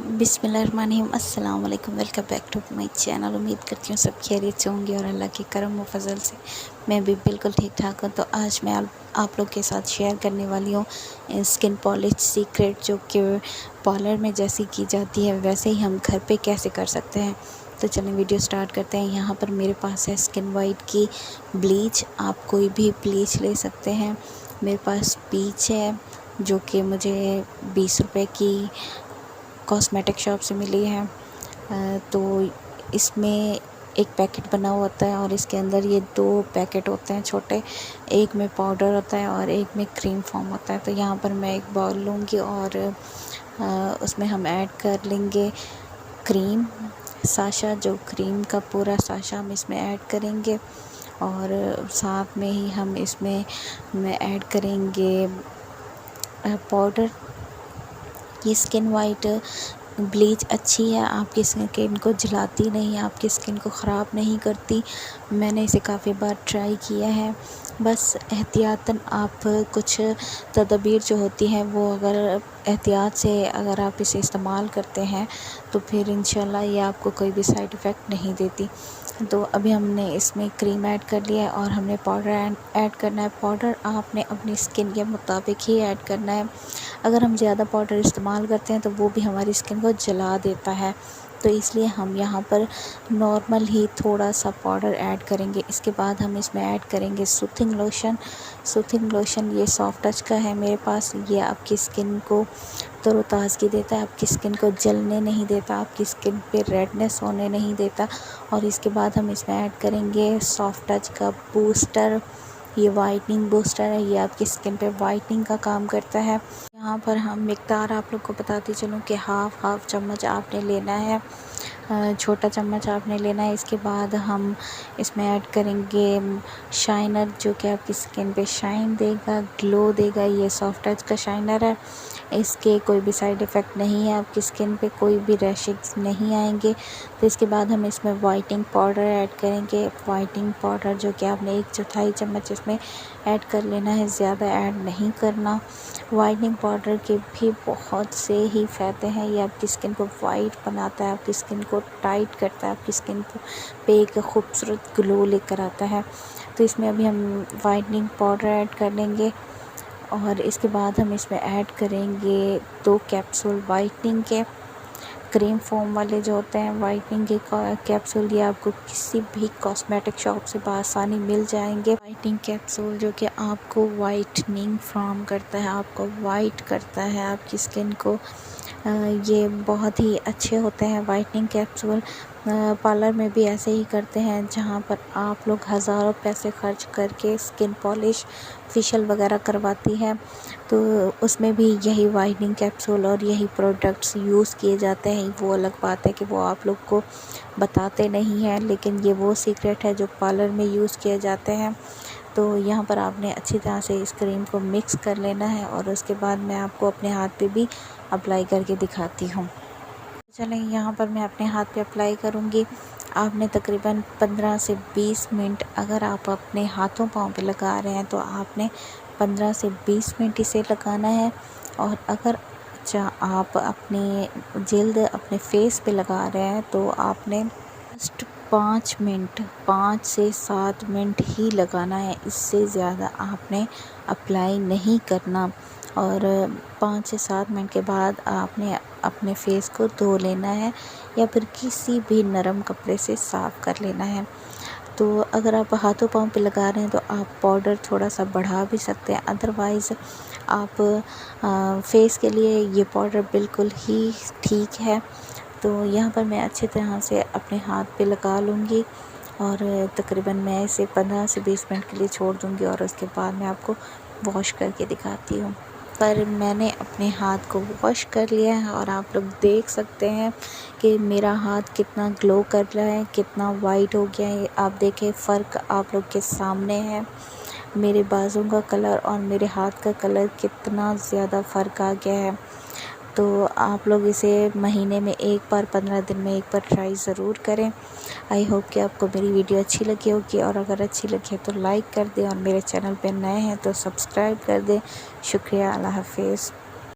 बिस्मिल्लाहिर्रहमानिर्रहीम अस्सलाम वालेकुम। Welcome back to my channel. उम्मीद करती हूँ सब खैरियत से होंगे और अल्लाह के करम व फजल से मैं भी बिल्कुल ठीक ठाक हूँ। तो आज मैं आप लोग के साथ शेयर करने वाली हूँ स्किन पॉलिश सीक्रेट, जो कि पार्लर में जैसी की जाती है वैसे ही हम घर पे कैसे कर सकते हैं। तो चलें वीडियो स्टार्ट करते हैं। यहाँ पर मेरे पास है स्किन वाइट की ब्लीच। आप कोई भी ब्लीच ले सकते हैं। मेरे पास पीच है जो कि मुझे 20 रुपए की कॉस्मेटिक शॉप से मिली है। तो इसमें एक पैकेट बना हुआ होता है और इसके अंदर ये 2 पैकेट होते हैं छोटे, एक में पाउडर होता है और एक में क्रीम फॉर्म होता है। तो यहाँ पर मैं एक बाउल लूँगी और उसमें हम ऐड कर लेंगे क्रीम साशा, जो क्रीम का पूरा साशा हम इसमें ऐड करेंगे और साथ में ही हम इसमें ऐड करेंगे पाउडर। ये स्किन वाइट ब्लीच अच्छी है, आपकी स्किन को जलाती नहीं, आपकी स्किन को ख़राब नहीं करती। मैंने इसे काफ़ी बार ट्राई किया है। बस एहतियातन आप कुछ तदबीर जो होती हैं वो अगर एहतियात से अगर आप इसे इस्तेमाल करते हैं तो फिर इंशाल्लाह ये आपको कोई भी साइड इफ़ेक्ट नहीं देती। तो अभी हमने इसमें क्रीम ऐड कर लिया है और हमने पाउडर ऐड करना है। पाउडर आपने अपनी स्किन के मुताबिक ही ऐड करना है। अगर हम ज़्यादा पाउडर इस्तेमाल करते हैं तो वो भी हमारी स्किन को जला देता है, तो इसलिए हम यहाँ पर नॉर्मल ही थोड़ा सा पाउडर ऐड करेंगे। इसके बाद हम इसमें ऐड करेंगे सूथिंग लोशन। सूथिंग लोशन ये सॉफ्ट टच का है मेरे पास। ये आपकी स्किन को तरोताज़गी देता है, आपकी स्किन को जलने नहीं देता, आपकी स्किन पे रेडनेस होने नहीं देता। और इसके बाद हम इसमें ऐड करेंगे सॉफ्ट टच का बूस्टर। ये वाइटनिंग बूस्टर है, ये आपकी स्किन पे वाइटनिंग का काम करता है। यहाँ पर हम मिक़दार आप लोग को बताती चलूँ कि हाफ़ चम्मच आपने लेना है, छोटा चम्मच आपने लेना है। इसके बाद हम इसमें ऐड करेंगे शाइनर, जो कि आपकी स्किन पे शाइन देगा, ग्लो देगा। ये सॉफ्ट टच का शाइनर है, इसके कोई भी साइड इफ़ेक्ट नहीं है, आपकी स्किन पे कोई भी रैशेस नहीं आएंगे। तो इसके बाद हम इसमें वाइटनिंग पाउडर ऐड करेंगे। वाइटनिंग पाउडर जो कि आपने 1/4 चम्मच इसमें ऐड कर लेना है, ज़्यादा ऐड नहीं करना। वाइटनिंग पाउडर के भी बहुत से ही फ़ायदे हैं। ये आपकी स्किन को वाइट बनाता है, आपकी स्किन को टाइट करता है, आपकी स्किन पे एक खूबसूरत ग्लो लेकर आता है। तो इसमें अभी हम वाइटनिंग पाउडर ऐड कर लेंगे और इसके बाद हम इसमें ऐड करेंगे 2 कैप्सूल वाइटनिंग के, क्रीम फोम वाले जो होते हैं वाइटनिंग के कैप्सूल। ये आपको किसी भी कॉस्मेटिक शॉप से बआसानी मिल जाएंगे। वाइटनिंग कैप्सूल जो कि आपको वाइटनिंग फॉर्म करता है, आपको वाइट करता है आपकी स्किन को। ये बहुत ही अच्छे होते हैं वाइटनिंग कैप्सूल। पार्लर में भी ऐसे ही करते हैं, जहाँ पर आप लोग हज़ारों पैसे खर्च करके स्किन पॉलिश फेशियल वगैरह करवाती है, तो उसमें भी यही वाइटनिंग कैप्सूल और यही प्रोडक्ट्स यूज़ किए जाते हैं। वो अलग बात है कि वो आप लोग को बताते नहीं हैं, लेकिन ये वो सीक्रेट है जो पार्लर में यूज़ किए जाते हैं। तो यहाँ पर आपने अच्छी तरह से इस क्रीम को मिक्स कर लेना है और उसके बाद मैं आपको अपने हाथ पे भी अप्लाई करके दिखाती हूँ। चलें, यहाँ पर मैं अपने हाथ पे अप्लाई करूँगी। आपने तकरीबन 15 से 20 मिनट, अगर आप अपने हाथों पाँव पे लगा रहे हैं तो आपने 15 से 20 मिनट इसे लगाना है। और अगर आप अपनी जल्द अपने फेस पे लगा रहे हैं तो आपने जस्ट 5 से 7 मिनट ही लगाना है, इससे ज़्यादा आपने अप्लाई नहीं करना। और 5 से 7 मिनट के बाद आपने अपने फेस को धो लेना है या फिर किसी भी नरम कपड़े से साफ़ कर लेना है। तो अगर आप हाथों पाँव पे लगा रहे हैं तो आप पाउडर थोड़ा सा बढ़ा भी सकते हैं, अदरवाइज़ आप फेस के लिए ये पाउडर बिल्कुल ही ठीक है। तो यहाँ पर मैं अच्छी तरह से अपने हाथ पे लगा लूँगी और तकरीबन मैं इसे 15 से 20 मिनट के लिए छोड़ दूँगी और उसके बाद मैं आपको वॉश करके दिखाती हूँ। पर मैंने अपने हाथ को वॉश कर लिया है और आप लोग देख सकते हैं कि मेरा हाथ कितना ग्लो कर रहा है, कितना वाइट हो गया है। आप देखें, फ़र्क आप लोग के सामने है। मेरे बाजू का कलर और मेरे हाथ का कलर कितना ज़्यादा फ़र्क आ गया है। तो आप लोग इसे महीने में एक बार, 15 दिन में एक बार ट्राई ज़रूर करें। आई होप कि आपको मेरी वीडियो अच्छी लगी होगी, और अगर अच्छी लगी है तो लाइक कर दें और मेरे चैनल पे नए हैं तो सब्सक्राइब कर दें। शुक्रिया, अल्लाह हाफ़िज़।